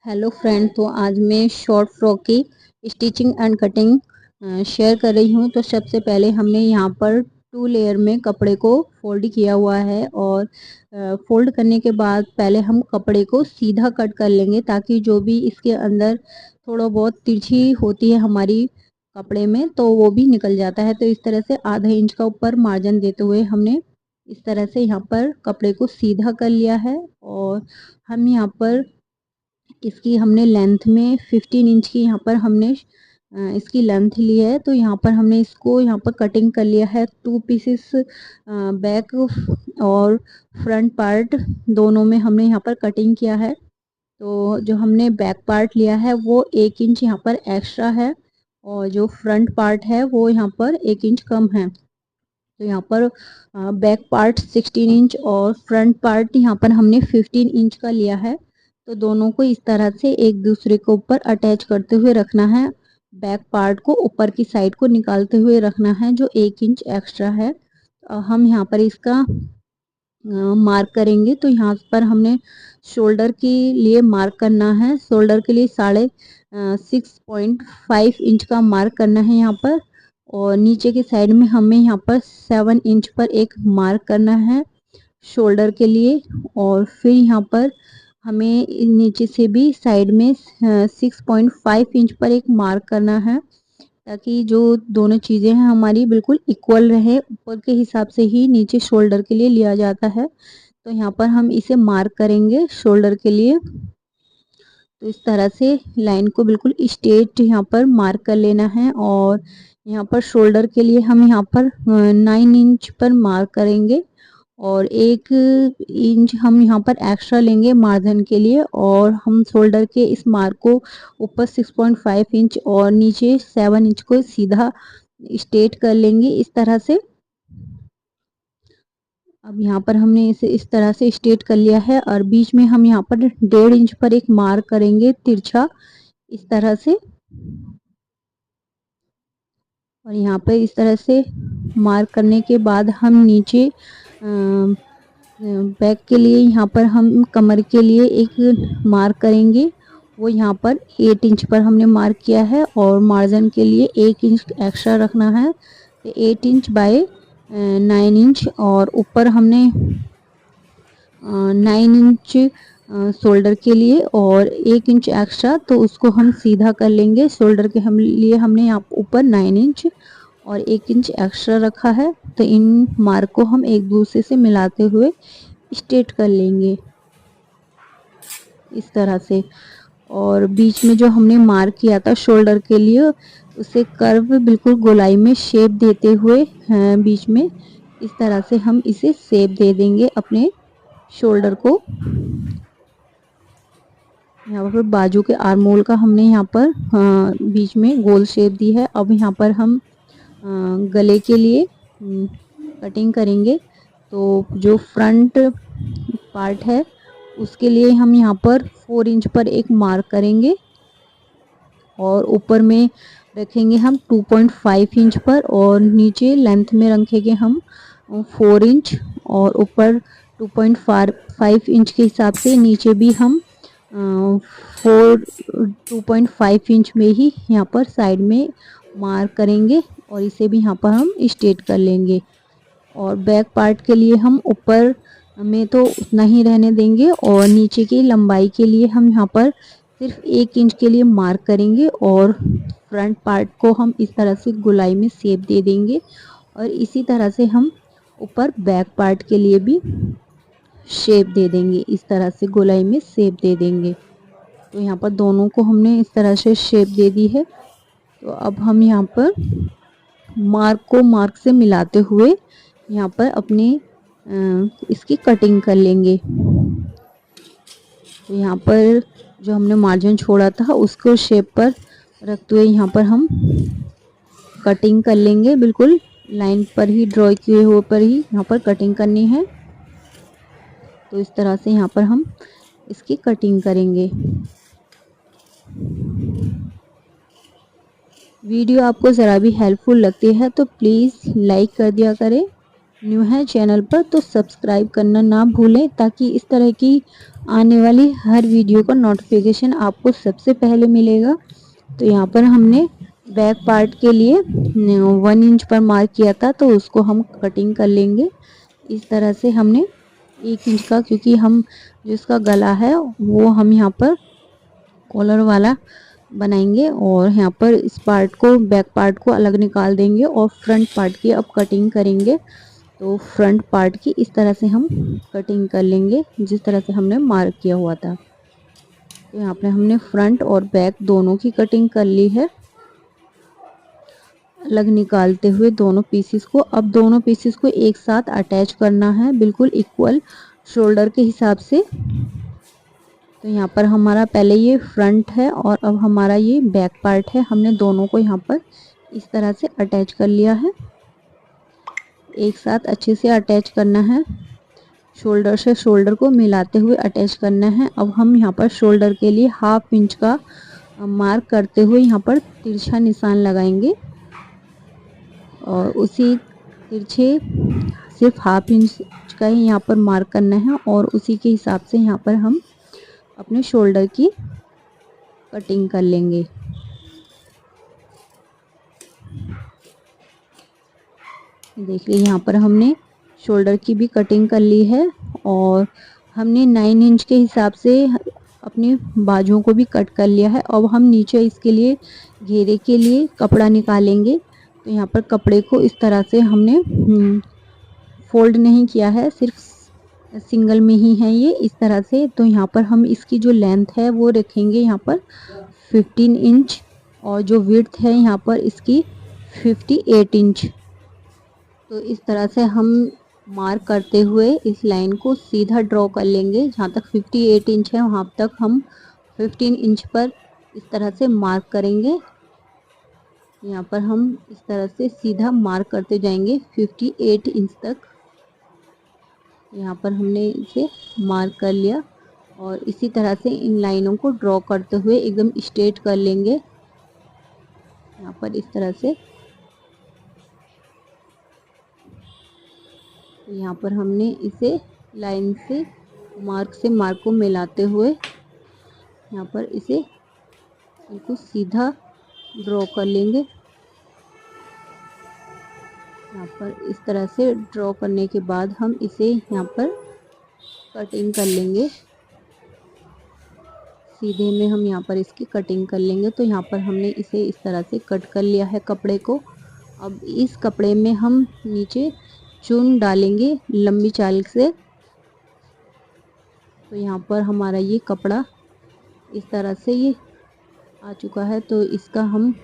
Hello friend, तो आज मैं शॉर्ट फ्रॉक की स्टिचिंग एंड कटिंग शेयर कर रही हूँ। तो सबसे पहले हमने यहाँ पर 2 लेयर में कपड़े को फोल्ड किया हुआ है और फोल्ड करने के बाद पहले हम कपड़े को सीधा कट कर लेंगे ताकि जो भी इसके अंदर थोड़ा बहुत तिरछी होती है हमारी कपड़े में तो वो भी निकल जाता है। तो इस तरह से आधा इंच का ऊपर मार्जिन देते हुए हमने इस तरह से यहाँ पर कपड़े को सीधा कर लिया है। और हम यहाँ पर इसकी हमने लेंथ में 15 इंच की यहाँ पर हमने इसकी लेंथ ली है। तो यहाँ पर हमने इसको यहाँ पर कटिंग कर लिया है 2 पीसेस, बैक और फ्रंट पार्ट दोनों में हमने यहाँ पर कटिंग किया है। तो जो हमने बैक पार्ट लिया है वो 1 इंच यहाँ पर एक्स्ट्रा है और जो फ्रंट पार्ट है वो यहाँ पर 1 इंच कम है। तो यहाँ पर बैक पार्ट 16 इंच और फ्रंट पार्ट यहाँ पर हमने 15 इंच का लिया है। तो दोनों को इस तरह से एक दूसरे के ऊपर अटैच करते हुए रखना है। बैक पार्ट को ऊपर की साइड को निकालते हुए रखना है जो 1 इंच एक्स्ट्रा है। हम यहाँ पर इसका मार्क करेंगे। तो यहाँ पर हमने शोल्डर के लिए मार्क करना है। शोल्डर के लिए 6.5 इंच का मार्क करना है यहाँ पर। और नीचे के साइड में हमें यहाँ पर 7 इंच पर एक मार्क करना है शोल्डर के लिए। और फिर यहाँ पर हमें नीचे से भी साइड में 6.5 इंच पर एक मार्क करना है ताकि जो दोनों चीज़ें हैं हमारी बिल्कुल इक्वल रहे। ऊपर के हिसाब से ही नीचे शोल्डर के लिए लिया जाता है। तो यहाँ पर हम इसे मार्क करेंगे शोल्डर के लिए। तो इस तरह से लाइन को बिल्कुल स्ट्रेट यहाँ पर मार्क कर लेना है। और यहाँ पर शोल्डर के लिए हम यहाँ पर 9 इंच पर मार्क करेंगे और 1 इंच हम यहाँ पर एक्स्ट्रा लेंगे मार्जिन के लिए। और हम शोल्डर के इस मार्क को ऊपर 6.5 इंच और नीचे 7 इंच को सीधा स्ट्रेट कर लेंगे इस तरह से। अब यहाँ पर हमने इसे इस तरह से स्ट्रेट कर लिया है और बीच में हम यहाँ पर 1.5 इंच पर एक मार्क करेंगे तिरछा इस तरह से। और यहाँ पर इस तरह से मार्क करने के बाद हम नीचे बैक के लिए यहाँ पर हम कमर के लिए एक मार्क करेंगे। वो यहाँ पर 8 इंच पर हमने मार्क किया है और मार्जिन के लिए 1 इंच एक्स्ट्रा रखना है। तो 8 इंच बाय 9 इंच और ऊपर हमने 9 इंच शोल्डर के लिए और 1 इंच एक्स्ट्रा तो उसको हम सीधा कर लेंगे। शोल्डर के हम लिए हमने यहाँ ऊपर 9 इंच और 1 इंच एक्स्ट्रा रखा है। तो इन मार्क को हम एक दूसरे से मिलाते हुए स्ट्रेट कर लेंगे इस तरह से। और बीच में जो हमने मार्क किया था शोल्डर के लिए उसे कर्व बिल्कुल गोलाई में शेप देते हुए बीच में इस तरह से हम इसे शेप दे देंगे अपने शोल्डर को। यहाँ पर बाजू के आर्मोल का हमने यहाँ पर बीच में गोल शेप दी है। अब यहाँ पर हम गले के लिए कटिंग करेंगे। तो जो फ्रंट पार्ट है उसके लिए हम यहाँ पर 4 इंच पर एक मार्क करेंगे और ऊपर में रखेंगे हम 2.5 इंच पर और नीचे लेंथ में रखेंगे हम 4 इंच और ऊपर 2.5 इंच के हिसाब से नीचे भी हम 2.5 इंच में ही यहाँ पर साइड में मार्क करेंगे और इसे भी यहाँ पर हम स्ट्रेट कर लेंगे। और बैक पार्ट के लिए हम ऊपर में तो उतना ही रहने देंगे और नीचे की लंबाई के लिए हम यहाँ पर सिर्फ 1 इंच के लिए मार्क करेंगे और फ्रंट पार्ट को हम इस तरह से गोलाई में शेप दे देंगे। और इसी तरह से हम ऊपर बैक पार्ट के लिए भी शेप दे देंगे, इस तरह से गोलाई में शेप दे देंगे। तो यहाँ पर दोनों को हमने इस तरह से शेप दे दी है। तो अब हम यहाँ पर मार्क को मार्क से मिलाते हुए यहाँ पर अपने इसकी कटिंग कर लेंगे। तो यहाँ पर जो हमने मार्जिन छोड़ा था उसको शेप पर रखते हुए यहाँ पर हम कटिंग कर लेंगे। बिल्कुल लाइन पर ही ड्रॉ किए हुए पर ही यहाँ पर कटिंग करनी है। तो इस तरह से यहाँ पर हम इसकी कटिंग करेंगे। वीडियो आपको ज़रा भी हेल्पफुल लगती है तो प्लीज़ लाइक कर दिया करें न्यू है चैनल पर तो सब्सक्राइब करना ना भूलें, ताकि इस तरह की आने वाली हर वीडियो का नोटिफिकेशन आपको सबसे पहले मिलेगा। तो यहाँ पर हमने बैक पार्ट के लिए 1 इंच पर मार्क किया था, तो उसको हम कटिंग कर लेंगे। इस तरह से हमने 1 इंच का, क्योंकि हम जो इसका गला है वो हम यहाँ पर कॉलर वाला बनाएंगे, और यहाँ पर इस पार्ट को, बैक पार्ट को अलग निकाल देंगे और फ्रंट पार्ट की अब कटिंग करेंगे। तो फ्रंट पार्ट की इस तरह से हम कटिंग कर लेंगे, जिस तरह से हमने मार्क किया हुआ था। तो यहाँ पे हमने फ्रंट और बैक दोनों की कटिंग कर ली है, अलग निकालते हुए दोनों पीसेस को। अब दोनों पीसेस को एक साथ अटैच करना है, बिल्कुल इक्वल शोल्डर के हिसाब से। तो यहाँ पर हमारा पहले ये फ्रंट है और अब हमारा ये बैक पार्ट है। हमने दोनों को यहाँ पर इस तरह से अटैच कर लिया है, एक साथ अच्छे से अटैच करना है, शोल्डर से शोल्डर को मिलाते हुए अटैच करना है। अब हम यहाँ पर शोल्डर के लिए 1/2 इंच का मार्क करते हुए यहाँ पर तिरछा निशान लगाएंगे, और उसी तिरछे सिर्फ 1/2 इंच का ही यहाँ पर मार्क करना है, और उसी के हिसाब से यहाँ पर हम अपने शोल्डर की कटिंग कर लेंगे। देखिए यहाँ पर हमने शोल्डर की भी कटिंग कर ली है, और हमने 9 इंच के हिसाब से अपनी बाजुओं को भी कट कर लिया है। अब हम नीचे इसके लिए घेरे के लिए कपड़ा निकालेंगे। तो यहाँ पर कपड़े को इस तरह से हमने फोल्ड नहीं किया है, सिर्फ सिंगल में ही है ये, इस तरह से। तो यहाँ पर हम इसकी जो लेंथ है वो रखेंगे यहाँ पर 15 इंच, और जो विड्थ है यहाँ पर इसकी 58 इंच। तो इस तरह से हम मार्क करते हुए इस लाइन को सीधा ड्रॉ कर लेंगे। जहाँ तक 58 इंच है वहाँ तक हम 15 इंच पर इस तरह से मार्क करेंगे। यहाँ पर हम इस तरह से सीधा मार्क करते जाएंगे 58 इंच तक। यहाँ पर हमने इसे मार्क कर लिया, और इसी तरह से इन लाइनों को ड्रॉ करते हुए एकदम स्ट्रेट कर लेंगे। यहाँ पर इस तरह से, यहाँ पर हमने इसे लाइन से मार्क को मिलाते हुए यहाँ पर इसे बिल्कुल सीधा ड्रॉ कर लेंगे। यहाँ पर इस तरह से ड्रॉ करने के बाद हम इसे यहाँ पर कटिंग कर लेंगे। सीधे में हम यहाँ पर इसकी कटिंग कर लेंगे। तो यहाँ पर हमने इसे इस तरह से कट कर लिया है कपड़े को। अब इस कपड़े में हम नीचे चुन डालेंगे लंबी चाल से। तो यहाँ पर हमारा ये कपड़ा इस तरह से ये आ चुका है, तो इसका हम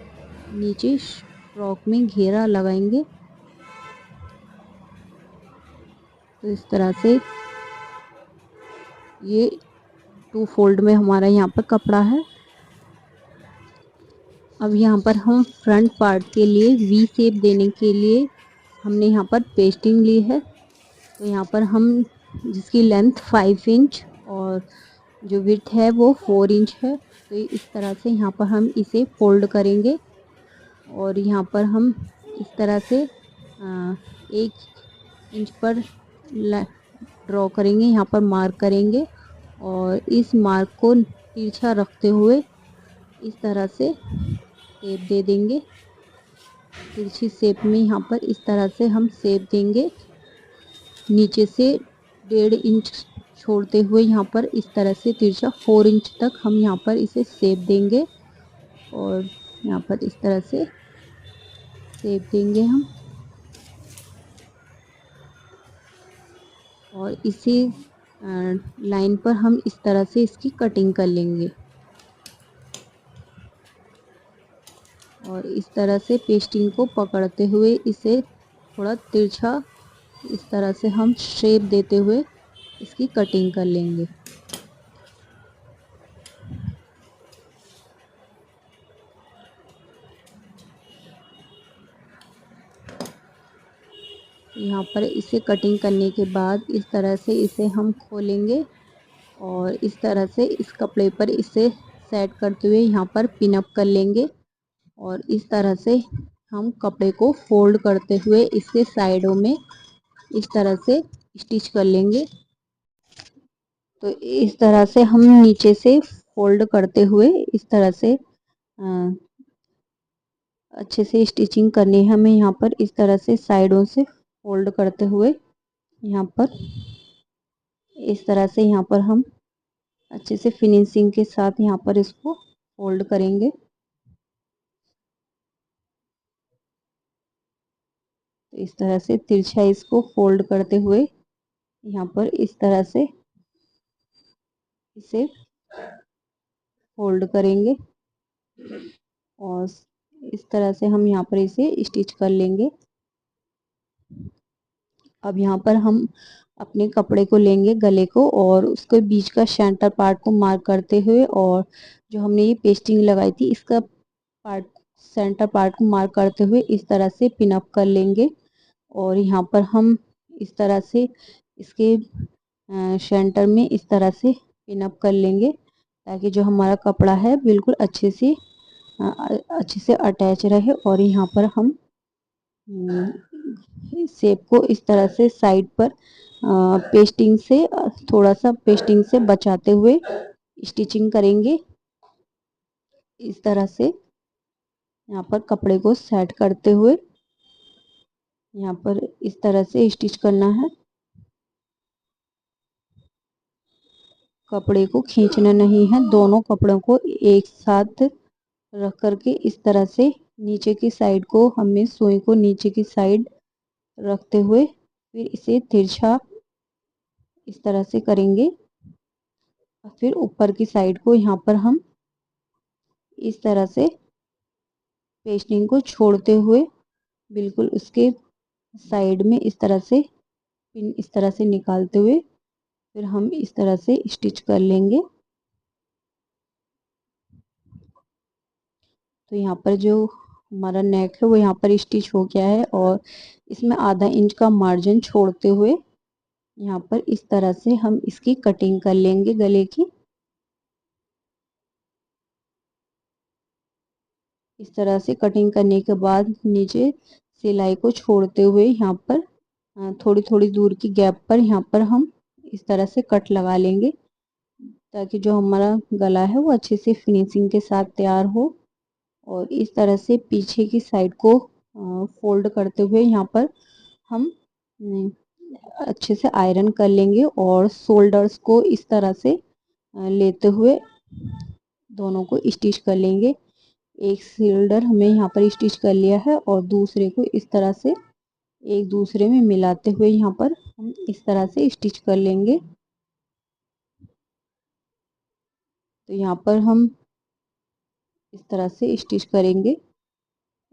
नीचे फ्रॉक में घेरा लगाएंगे। तो इस तरह से ये 2 फोल्ड में हमारा यहाँ पर कपड़ा है। अब यहाँ पर हम फ्रंट पार्ट के लिए वी शेप देने के लिए हमने यहाँ पर पेस्टिंग ली है। तो यहाँ पर हम जिसकी लेंथ 5 इंच और जो विड्थ है वो 4 इंच है। तो इस तरह से यहाँ पर हम इसे फोल्ड करेंगे, और यहाँ पर हम इस तरह से 1 इंच पर ड्रॉ करेंगे, यहाँ पर मार्क करेंगे, और इस मार्क को तिरछा रखते हुए इस तरह से शेप दे देंगे। तिरछी शेप में यहाँ पर इस तरह से हम शेप देंगे, नीचे से 1.5 इंच छोड़ते हुए यहाँ पर इस तरह से तिरछा 4 इंच तक हम यहाँ पर इसे शेप देंगे, और यहाँ पर इस तरह से शेप देंगे हम, और इसी लाइन पर हम इस तरह से इसकी कटिंग कर लेंगे। और इस तरह से पेस्टिंग को पकड़ते हुए इसे थोड़ा तिरछा इस तरह से हम शेप देते हुए इसकी कटिंग कर लेंगे। यहाँ पर इसे कटिंग करने के बाद इस तरह से इसे हम खोलेंगे, और इस तरह से इस कपड़े पर इसे सेट करते हुए यहाँ पर पिन अप कर लेंगे, और इस तरह से हम कपड़े को फोल्ड करते हुए इसके साइडों में इस तरह से स्टिच कर लेंगे। तो इस तरह से हम नीचे से फोल्ड करते हुए इस तरह से अच्छे से स्टिचिंग करनी है हमें। यहाँ पर इस तरह से साइडों से फोल्ड करते हुए यहाँ पर इस तरह से यहाँ पर हम अच्छे से फिनिशिंग के साथ यहाँ पर इसको फोल्ड करेंगे। तो इस तरह से तिरछा इसको फोल्ड करते हुए यहाँ पर इस तरह से इसे फोल्ड करेंगे और इस तरह से हम यहाँ पर इसे स्टिच कर लेंगे। अब यहाँ पर हम अपने कपड़े को लेंगे, गले को, और उसके बीच का सेंटर पार्ट को मार्क करते हुए और जो हमने ये पेस्टिंग लगाई थी इसका पार्ट सेंटर पार्ट को मार्क करते हुए इस तरह से पिन अप कर लेंगे। और यहाँ पर हम इस तरह से इसके सेंटर में इस तरह से पिन अप कर लेंगे ताकि जो हमारा कपड़ा है बिल्कुल अच्छे से अटैच रहे। और यहाँ पर हम शेप को इस तरह से साइड पर पेस्टिंग से थोड़ा सा पेस्टिंग से बचाते हुए स्टिचिंग करेंगे। इस तरह से यहाँ पर कपड़े को सेट करते हुए यहाँ पर इस तरह से स्टिच करना है। कपड़े को खींचना नहीं है, दोनों कपड़ों को एक साथ रख करके इस तरह से नीचे की साइड को हमें सुई को नीचे की साइड रखते हुए फिर इसे तिरछा इस तरह से करेंगे। फिर ऊपर की साइड को यहाँ पर हम इस तरह से पेस्टिंग को छोड़ते हुए बिल्कुल उसके साइड में इस तरह से पिन इस तरह से निकालते हुए फिर हम इस तरह से स्टिच कर लेंगे। तो यहाँ पर जो हमारा नेक है वो यहाँ पर स्टिच हो गया है और इसमें आधा इंच का मार्जिन छोड़ते हुए यहाँ पर इस तरह से हम इसकी कटिंग कर लेंगे गले की। इस तरह से कटिंग करने के बाद नीचे सिलाई को छोड़ते हुए यहाँ पर थोड़ी थोड़ी दूर की गैप पर यहाँ पर हम इस तरह से कट लगा लेंगे ताकि जो हमारा गला है वो अच्छे से फिनिशिंग के साथ तैयार हो। और इस तरह से पीछे की साइड को फोल्ड करते हुए यहाँ पर हम अच्छे से आयरन कर लेंगे और शोल्डर्स को इस तरह से लेते हुए दोनों को स्टिच कर लेंगे। एक शोल्डर हमने यहाँ पर स्टिच कर लिया है और दूसरे को इस तरह से एक दूसरे में मिलाते हुए यहाँ पर हम इस तरह से स्टिच कर लेंगे। तो यहाँ पर हम इस तरह से स्टिच करेंगे।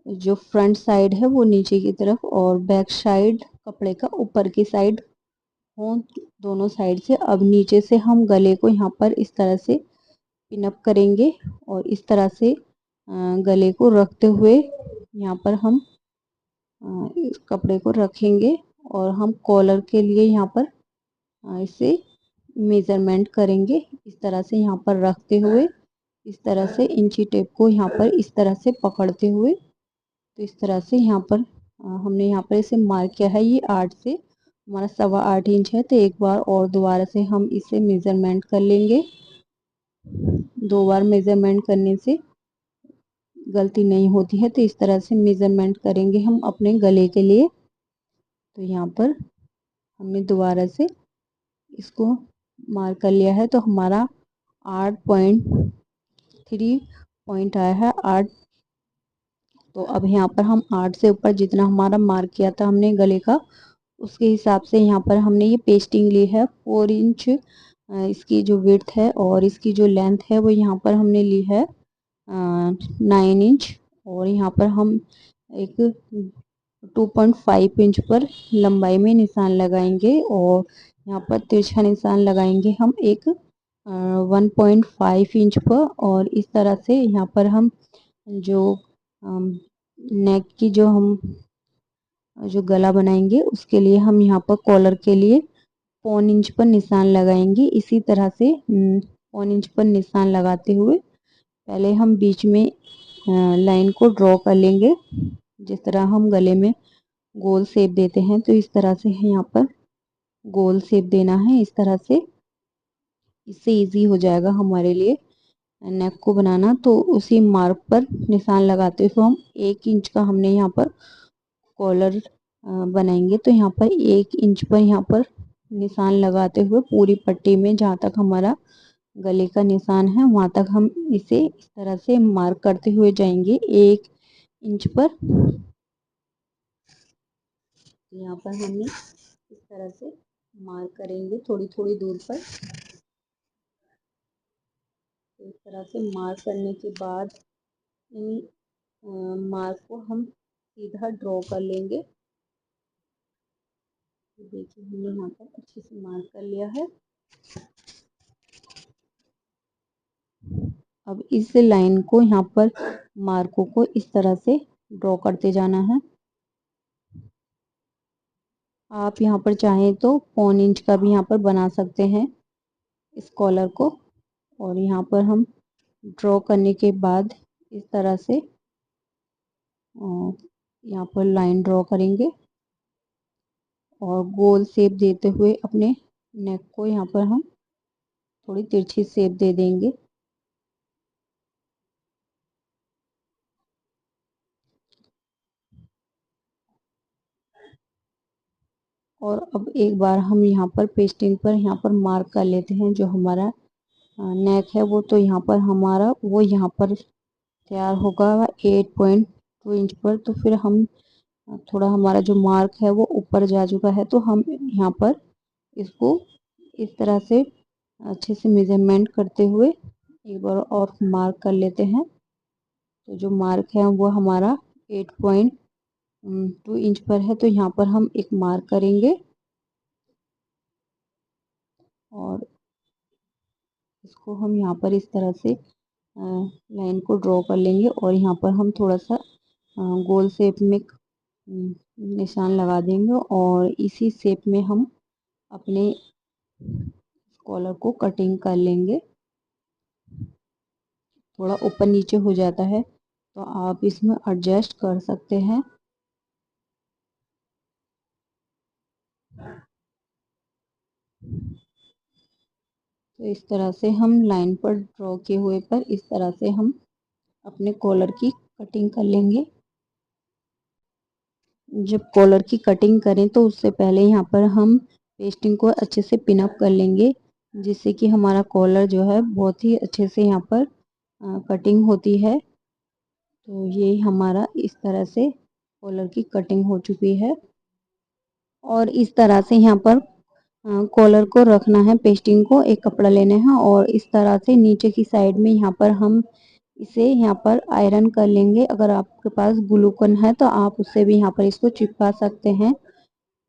जो फ्रंट साइड है वो नीचे की तरफ और बैक साइड कपड़े का ऊपर की साइड हो दोनों साइड से। अब नीचे से हम गले को यहाँ पर इस तरह से पिन अप करेंगे और इस तरह से गले को रखते हुए यहाँ पर हम इस कपड़े को रखेंगे और हम कॉलर के लिए यहाँ पर इसे मेज़रमेंट करेंगे। इस तरह से यहाँ पर रखते हुए इस तरह से इंची टेप को यहाँ पर इस तरह से पकड़ते हुए तो इस तरह से यहाँ पर हमने यहाँ पर इसे मार्क किया है। ये 8 से हमारा 8.25 इंच है। तो एक बार और दोबारा से हम इसे मेज़रमेंट कर लेंगे। 2 बार मेज़रमेंट करने से गलती नहीं होती है। तो इस तरह से मेज़रमेंट करेंगे हम अपने गले के लिए। तो यहाँ पर हमने दोबारा से इसको मार्क कर लिया है। तो हमारा 8.3 पॉइंट आया है 8। तो अब यहाँ पर हम 8 से ऊपर जितना हमारा मार्क किया था हमने गले का उसके हिसाब से यहाँ पर हमने ये पेस्टिंग ली है 4 इंच इसकी जो विड्थ है और इसकी जो लेंथ है वो यहाँ पर हमने ली है 9 इंच। और यहाँ पर हम एक 2.5 इंच पर लंबाई में निशान लगाएंगे और यहाँ पर तिरछा निशान लगाएंगे हम एक 1.5 इंच पर। और इस तरह से यहाँ पर हम जो नेक की जो गला बनाएंगे उसके लिए हम यहाँ पर कॉलर के लिए 1 इंच पर निशान लगाएंगे। इसी तरह से 1 इंच पर निशान लगाते हुए पहले हम बीच में लाइन को ड्रॉ कर लेंगे जिस तरह हम गले में गोल शेप देते हैं तो इस तरह से है यहाँ पर गोल शेप देना है इस तरह से। इससे इजी हो जाएगा हमारे लिए नेक को बनाना। तो उसी मार्क पर निशान लगाते हुए हम 1 इंच का हमने यहाँ पर कॉलर बनाएंगे। तो यहाँ पर 1 इंच पर यहाँ पर निशान लगाते हुए पूरी पट्टी में जहाँ तक हमारा गले का निशान है वहाँ तक हम इसे इस तरह से मार्क करते हुए जाएंगे 1 इंच पर। यहाँ पर हमने इस तरह से मार्क करेंगे थोड़ी थोड़ी दूर पर। तो इस तरह से मार्क करने के बाद इन मार्क को हम सीधा ड्रॉ कर लेंगे। देखिए हमने यहाँ पर अच्छे से मार्क कर लिया है। अब इस लाइन को यहाँ पर मार्कों को इस तरह से ड्रॉ करते जाना है। आप यहाँ पर चाहें तो 1/4 इंच का भी यहाँ पर बना सकते हैं इस कॉलर को। और यहाँ पर हम ड्रॉ करने के बाद इस तरह से यहाँ पर लाइन ड्रॉ करेंगे और गोल शेप देते हुए अपने नेक को यहाँ पर हम थोड़ी तिरछी शेप दे देंगे। और अब एक बार हम यहाँ पर पेस्टिंग पर यहाँ पर मार्क कर लेते हैं जो हमारा नेक है वो। तो यहाँ पर हमारा वो यहाँ पर तैयार होगा 8.2 इंच पर। तो फिर हम थोड़ा हमारा जो मार्क है वो ऊपर जा चुका है तो हम यहाँ पर इसको इस तरह से अच्छे से मेजरमेंट करते हुए एक बार और मार्क कर लेते हैं। तो जो मार्क है वो हमारा 8.2 इंच पर है। तो यहाँ पर हम एक मार्क करेंगे और इसको हम यहाँ पर इस तरह से लाइन को ड्रॉ कर लेंगे और यहाँ पर हम थोड़ा सा गोल शेप में निशान लगा देंगे और इसी शेप में हम अपने कॉलर को कटिंग कर लेंगे। थोड़ा ऊपर नीचे हो जाता है तो आप इसमें एडजस्ट कर सकते हैं। तो इस तरह से हम लाइन पर ड्रॉ किए हुए पर इस तरह से हम अपने कॉलर की कटिंग कर लेंगे। जब कॉलर की कटिंग करें तो उससे पहले यहाँ पर हम पेस्टिंग को अच्छे से पिन अप कर लेंगे जिससे कि हमारा कॉलर जो है बहुत ही अच्छे से यहाँ पर कटिंग होती है। तो ये हमारा इस तरह से कॉलर की कटिंग हो चुकी है। और इस तरह से यहाँ पर कॉलर को रखना है। पेस्टिंग को एक कपड़ा लेना है और इस तरह से नीचे की साइड में यहाँ पर हम इसे यहाँ पर आयरन कर लेंगे। अगर आपके पास ग्लूकन है तो आप उससे भी यहाँ पर इसको चिपका सकते हैं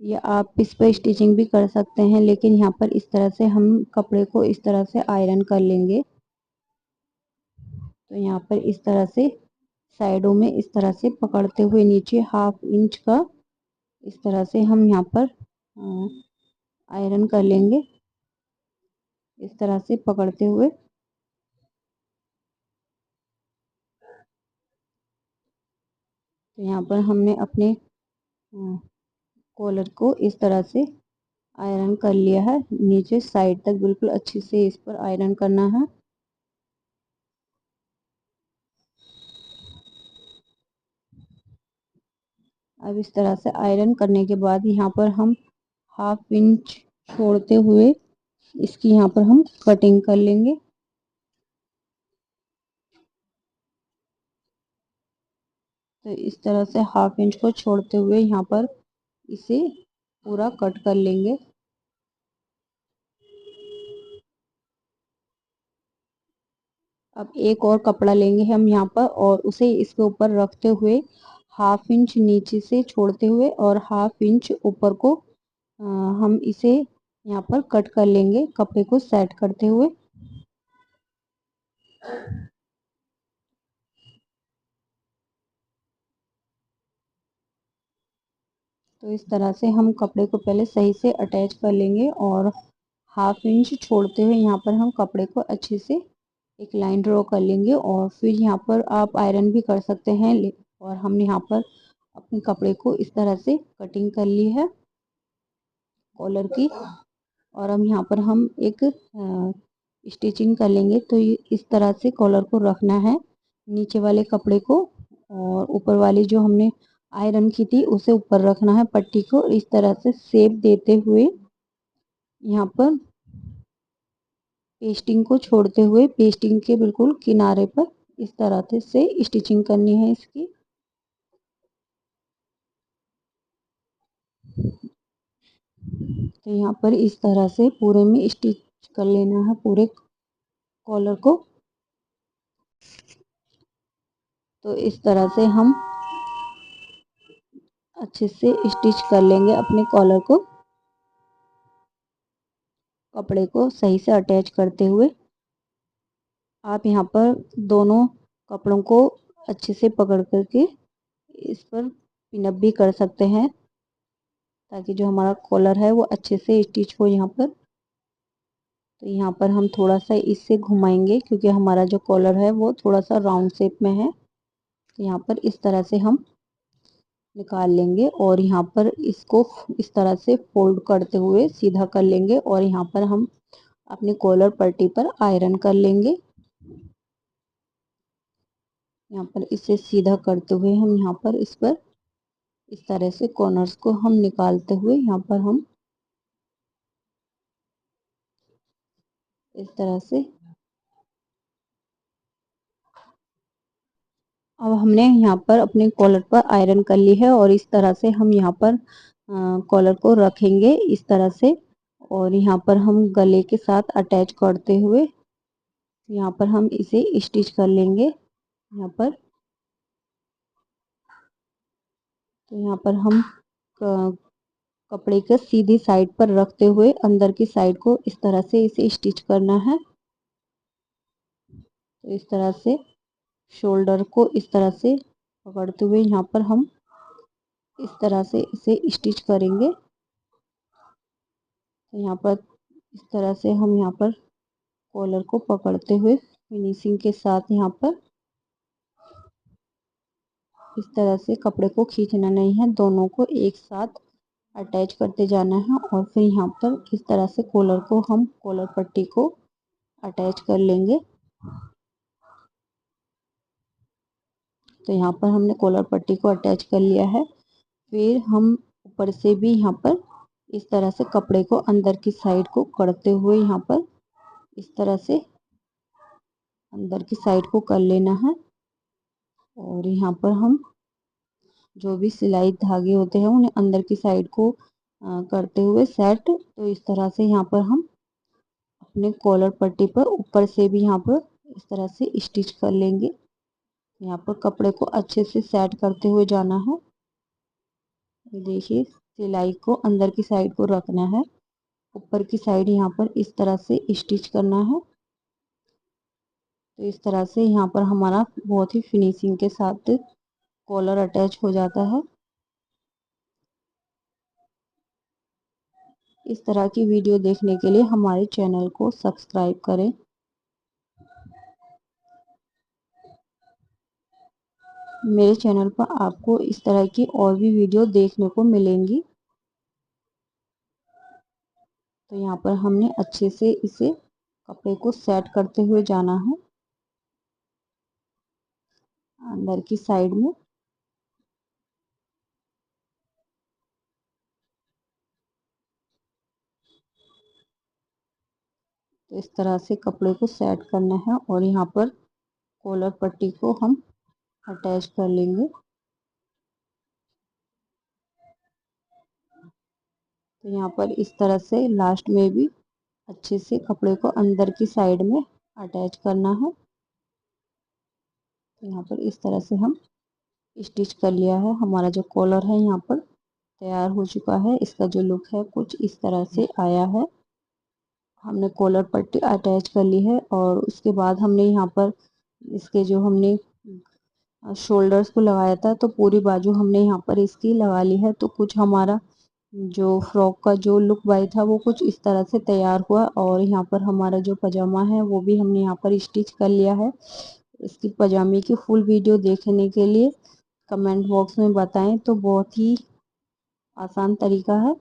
या आप इस पर स्टिचिंग भी कर सकते हैं। लेकिन यहाँ पर इस तरह से हम कपड़े को इस तरह से आयरन कर लेंगे। तो यहाँ पर इस तरह से साइडों में इस तरह से पकड़ते हुए नीचे 1/2 इंच का इस तरह से हम यहाँ पर आयरन कर लेंगे इस तरह से पकड़ते हुए। तो यहाँ पर हमने अपने कॉलर को इस तरह से आयरन कर लिया है। नीचे साइड तक बिल्कुल अच्छे से इस पर आयरन करना है। अब इस तरह से आयरन करने के बाद यहाँ पर हम 1/2 इंच छोड़ते हुए इसकी यहाँ पर हम कटिंग कर लेंगे। तो इस तरह से 1/2 इंच को छोड़ते हुए यहाँ पर इसे पूरा कट कर लेंगे। अब एक और कपड़ा लेंगे हम यहाँ पर और उसे इसके ऊपर रखते हुए 1/2 इंच नीचे से छोड़ते हुए और 1/2 इंच ऊपर को हम इसे यहाँ पर कट कर लेंगे कपड़े को सेट करते हुए। तो इस तरह से हम कपड़े को पहले सही से अटैच कर लेंगे और 1/2 इंच छोड़ते हुए यहाँ पर हम कपड़े को अच्छे से एक लाइन ड्रॉ कर लेंगे। और फिर यहाँ पर आप आयरन भी कर सकते हैं और हम यहाँ पर अपने कपड़े को इस तरह से कटिंग कर ली है कॉलर की। और अब यहाँ पर हम एक स्टिचिंग कर लेंगे। तो ये इस तरह से कॉलर को रखना है, नीचे वाले कपड़े को, और ऊपर वाली जो हमने आयरन की थी उसे ऊपर रखना है पट्टी को। इस तरह से शेप देते हुए यहाँ पर पेस्टिंग को छोड़ते हुए पेस्टिंग के बिल्कुल किनारे पर इस तरह से स्टिचिंग करनी है इसकी। तो यहाँ पर इस तरह से पूरे में स्टिच कर लेना है पूरे कॉलर को। तो इस तरह से हम अच्छे से स्टिच कर लेंगे अपने कॉलर को, कपड़े को सही से अटैच करते हुए। आप यहाँ पर दोनों कपड़ों को अच्छे से पकड़ करके इस पर पिनअप भी कर सकते हैं, ताकि जो हमारा कॉलर है वो अच्छे से स्टिच हो यहाँ पर। तो यहाँ पर हम थोड़ा सा इससे घुमाएंगे, क्योंकि हमारा जो कॉलर है वो थोड़ा सा राउंड शेप में है। तो यहाँ पर इस तरह से हम निकाल लेंगे और यहाँ पर इसको इस तरह से फोल्ड करते हुए सीधा कर लेंगे, और यहाँ पर हम अपने कॉलर पट्टी पर आयरन कर लेंगे। यहाँ पर इसे सीधा करते हुए हम यहाँ पर इस पर इस तरह से कॉर्नर्स को हम निकालते हुए यहाँ पर हम इस तरह से, अब हमने यहाँ पर अपने कॉलर पर आयरन कर ली है, और इस तरह से हम यहाँ पर कॉलर को रखेंगे इस तरह से। और यहाँ पर हम गले के साथ अटैच करते हुए यहाँ पर हम इसे स्टिच कर लेंगे यहाँ पर। तो यहाँ पर हम कपड़े के सीधी साइड पर रखते हुए अंदर की साइड को इस तरह से इसे स्टिच करना है। तो इस तरह से शोल्डर को इस तरह से पकड़ते हुए यहाँ पर हम इस तरह से इसे स्टिच करेंगे। तो यहाँ पर इस तरह से हम यहाँ पर कॉलर को पकड़ते हुए फिनिशिंग के साथ यहाँ पर इस तरह से कपड़े को खींचना नहीं है, दोनों को एक साथ अटैच करते जाना है। और फिर यहाँ पर इस तरह से कॉलर को हम कॉलर पट्टी को अटैच कर लेंगे। तो यहाँ पर हमने कॉलर पट्टी को अटैच कर लिया है। फिर हम ऊपर से भी यहाँ पर इस तरह से कपड़े को अंदर की साइड को करते हुए यहाँ पर इस तरह से अंदर की साइड को कर लेना है। और यहाँ पर हम जो भी सिलाई धागे होते हैं उन्हें अंदर की साइड को करते हुए सेट। तो इस तरह से यहाँ पर हम अपने कॉलर पट्टी पर ऊपर से भी यहाँ पर इस तरह से स्टिच कर लेंगे। यहाँ पर कपड़े को अच्छे से सेट करते हुए जाना है। देखिए, सिलाई को अंदर की साइड को रखना है, ऊपर की साइड यहाँ पर इस तरह से स्टिच करना है। तो इस तरह से यहाँ पर हमारा बहुत ही फिनिशिंग के साथ कॉलर अटैच हो जाता है। इस तरह की वीडियो देखने के लिए हमारे चैनल को सब्सक्राइब करें। मेरे चैनल पर आपको इस तरह की और भी वीडियो देखने को मिलेंगी। तो यहाँ पर हमने अच्छे से इसे कपड़े को सेट करते हुए जाना है अंदर की साइड में। तो इस तरह से कपड़े को सेट करना है और यहाँ पर कॉलर पट्टी को हम अटैच कर लेंगे। तो यहाँ पर इस तरह से लास्ट में भी अच्छे से कपड़े को अंदर की साइड में अटैच करना है। तो यहाँ पर इस तरह से हम स्टिच कर लिया है। हमारा जो कॉलर है यहाँ पर तैयार हो चुका है। इसका जो लुक है कुछ इस तरह से आया है। हमने कॉलर पट्टी अटैच कर ली है, और उसके बाद हमने यहाँ पर इसके जो हमने शोल्डर्स को लगाया था तो पूरी बाजू हमने यहाँ पर इसकी लगा ली है। तो कुछ हमारा जो फ्रॉक का जो लुक बाई था वो कुछ इस तरह से तैयार हुआ। और यहाँ पर हमारा जो पजामा है वो भी हमने यहाँ पर स्टिच कर लिया है। इसकी पजामे की फुल वीडियो देखने के लिए कमेंट बॉक्स में बताएं। तो बहुत ही आसान तरीका है।